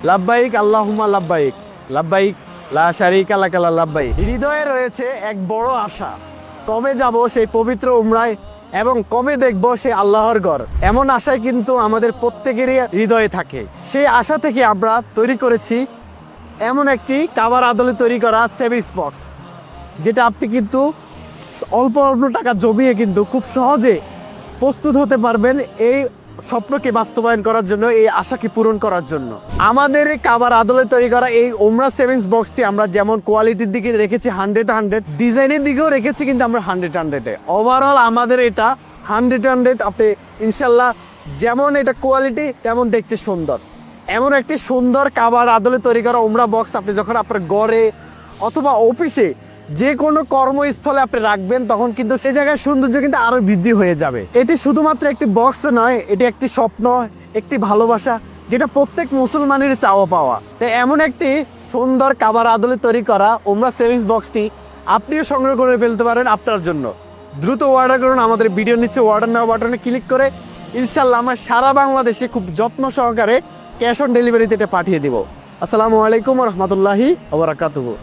লাব্বাইক আল্লাহুম্মা লাব্বাইক, লাব্বাইক লা শারীকা লাকা লাব্বাইক। হৃদয়ে রয়েছে এক বড় আশা, কবে যাব সেই পবিত্র উমরায় এবং কবে দেখব সেই আল্লাহর ঘর। এমন আশায় কিন্তু আমাদের প্রত্যেকেরই হৃদয়ে থাকে। সেই আশা থেকে আমরা তৈরি করেছি এমন একটি কাবার আদলে তৈরি করা সেভিংস বক্স, যেটা আপনি কিন্তু অল্প অল্প টাকা জমিয়ে কিন্তু খুব সহজে প্রস্তুত হতে পারবেন এই স্বপ্নকে বাস্তবায়ন করার জন্য, এই আশাকে পূরণ করার জন্য। আমাদের এই কাবার আদলে তৈরি করা এই ওমরা সেভিংস বক্সটি আমরা যেমন কোয়ালিটির দিকে রেখেছি 100, ডিজাইনের দিকেও রেখেছি কিন্তু আমরা 100। ওভারঅল আমাদের এটা 100। আপনি ইনশাল্লাহ যেমন এটা কোয়ালিটি তেমন দেখতে সুন্দর। এমন একটি সুন্দর কাবার আদলে তৈরি করা ওমরা বক্স আপনি যখন আপনার ঘরে অথবা অফিসে যে কোনো কর্মস্থলে আপনি রাখবেন, তখন কিন্তু সে জায়গায় সৌন্দর্য কিন্তু আরো বৃদ্ধি হয়ে যাবে। এটি শুধুমাত্র একটি বক্স নয়, এটি একটি স্বপ্ন, একটি ভালোবাসা, যেটা প্রত্যেক মুসলমানের চাওয়া পাওয়া। তাই এমন একটি সুন্দর কাবার আদলে তৈরি করা ওমরা সেভিংস বক্সটি আপনিও সংগ্রহ করে ফেলতে পারেন আপনার জন্য। দ্রুত অর্ডার করুন আমাদের ভিডিওর নিচে অর্ডার নেওয়া বাটনে ক্লিক করে। ইনশাল্লাহ আমরা সারা বাংলাদেশে খুব যত্ন সহকারে ক্যাশ অন ডেলিভারিতে এটা পাঠিয়ে দিব। আসসালামু আলাইকুম রহমতুল্লাহি ওয়া বারাকাতুহু।